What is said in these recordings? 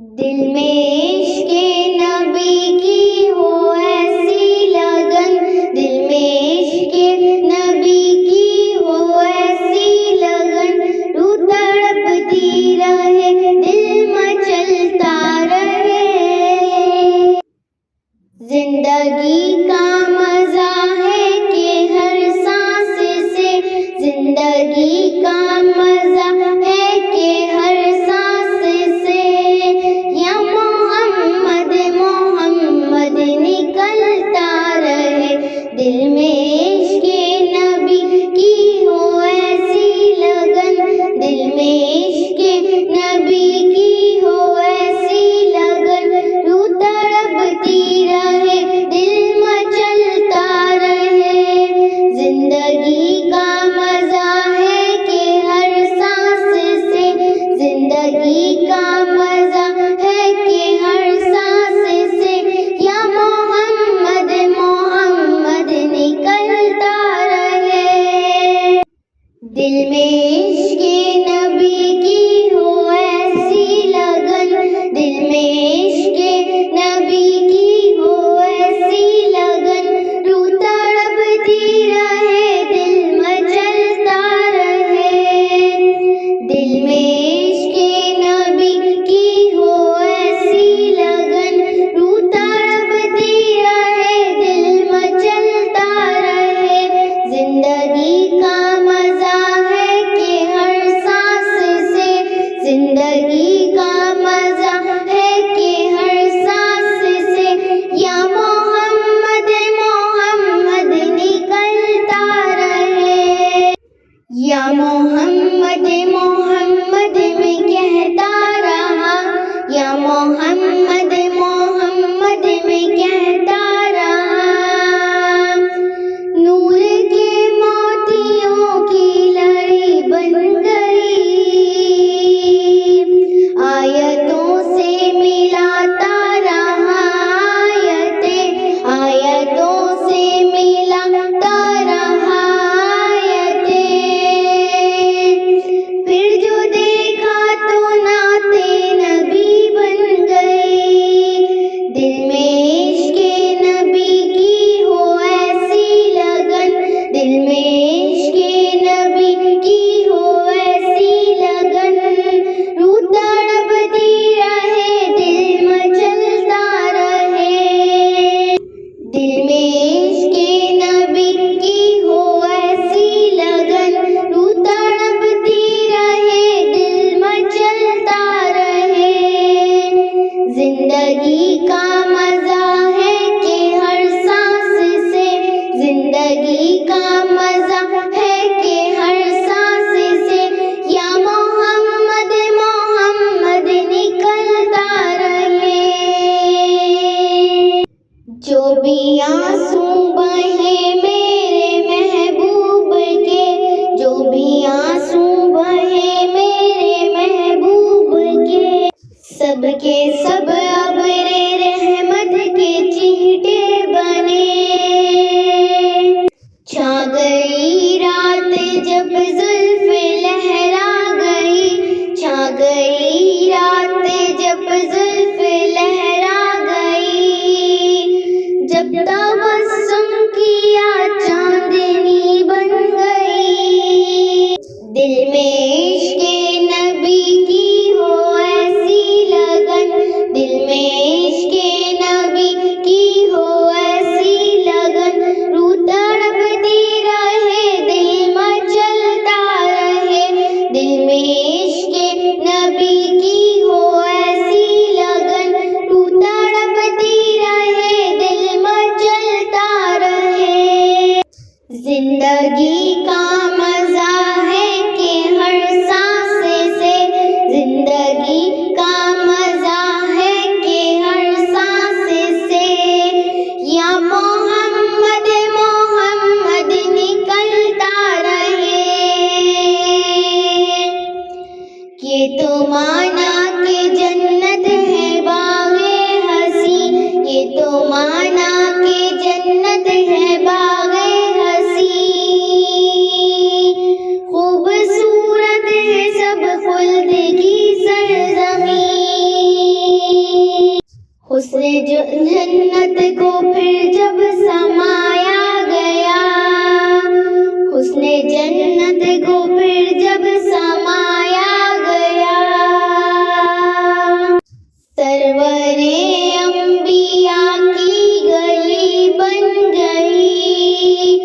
دل میں عشق نبی کی ہو ایسی لگن، دل میں عشق نبی کی ہو ایسی لگن، روح تڑپتی رہے دل مچلتا رہے، زندگی کا مزہ ہے کہ ہر سانس سے، زندگی کا مزہ ہے کہ ہر سانس سے، یا محمد محمد نکلتا رہے، دل میں عشق نبی کی ہو ایسی لگن، دل میں عشق نبی کی ہو ایسی لگن، روح تڑپتی رہے دل مچلتا رہے، زندگی کا مزہ ہے کہ ہر سانس سے، زندگی کا مزہ ہے کہ ہر سانس سے، یا محمد محمد نکلتا رہے، دل میں عشق نبی کی ہو ایسی لگن، دل میں عشق نبی کی ہو ایسی لگن، روح تڑپتی رہے دل مچلتا رہے، دل میں عشق نبی کی ہو ایسی لگن، روح تڑپتی رہے دل مچلتا رہے، زندگی کا مزہ ہے کہ ہر سانس سے، زندگی کا مزہ ہے کہ ہر سانس سے، یا محمد محمد نکلتا رہے، یا محمد محمد میں کہتا رہا، یا محمد محمد میں کہتا رہا، نور کے موتیوں کی لڑی بن گئی، آیتوں سے ملاتا رہا، آیتوں سے ملاتا رہا آیتیں، پھر جو دیکھا تو نعت نبی بن گئی، دل میں عشق نبی کی ہو ایسی لگن، دل میں عشق نبی کی ہو ایسی لگن، روح تڑپتی رہے دل مچلتا رہے، دل میں عشق نبی کی ہو ایسی لگن، روح تڑپتی رہے دل مچلتا رہے، زندگی کا مزہ ہے کہ ہر سانس سے، زندگی کا مزہ ہے کہ ہر سانس سے، یا محمد محمد نکلتا رہے، جو بھی آنسو بہے میرے محبوب کے، جو بھی آنسو بہے میرے محبوب کے، سب کے سب ابر رحمت کے چیٹے بنے، چھا گئی رات جب زلف لہرا گئی، چھا گئی رات جب زلف لہرا گئی، جب تبسم کیا چاندنی بن گئی، دل میں عشق نبی کی ہو ایسی لگن، دل میں عشق نبی کی ہو ایسی لگن، روح تڑپتی رہے دل مچلتا رہے، دل میں عشق نبی کی ہو ایسی لگن۔ حسن جنت کو پھر جب سمایا گیا، حسن جنت کو پھر جب سمایا گیا، سرور انبیاء کی گلی بن گئی،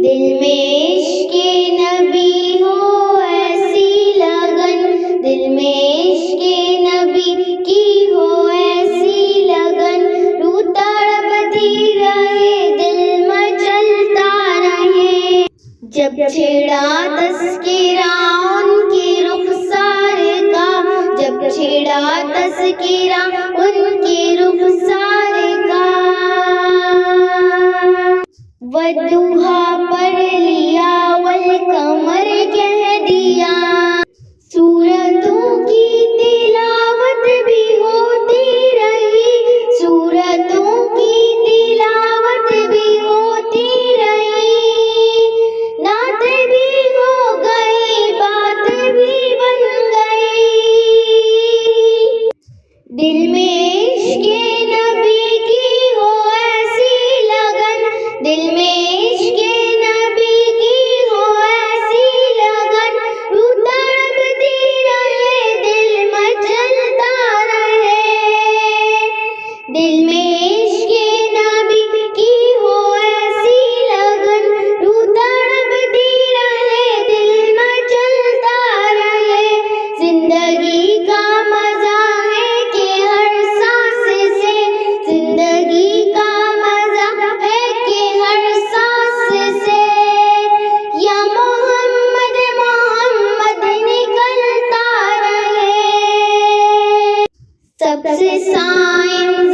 دل میں عشق نبی ہو ایسی لگن، دل میں عشق نبی کی ہو ایسی لگن، روح تڑپتی رہے دل مچلتا رہے، جب چھڑا تذکرہ ان کی رخسار کا، جب چھڑا تذکرہ ان کی رخسار کا، والضحیٰ پڑھ لیا والقمر کہہ دیا، سورتوں کی تلاوت بھی ہوتی رہی، سورتوں کی تلاوت بھی ہوتی رہی، نعتیں بھی ہو گئی بات بھی بن گئی، دل میں عشق نبی کی ہو ایسی لگن، دل میں عشق نبی کی ہو ایسی لگن، روح تڑپتی رہے دل مچلتا رہے، دل میں عشق نبی کی ہو ایسی لگن، روح تڑپتی رہے دل مچلتا رہے، زندگی کا مزہ ہے کہ ہر سانس سے، زندگی کا مزہ ہے کہ ہر سانس سے، یا محمد محمد نکلتا رہے، سب سے سائن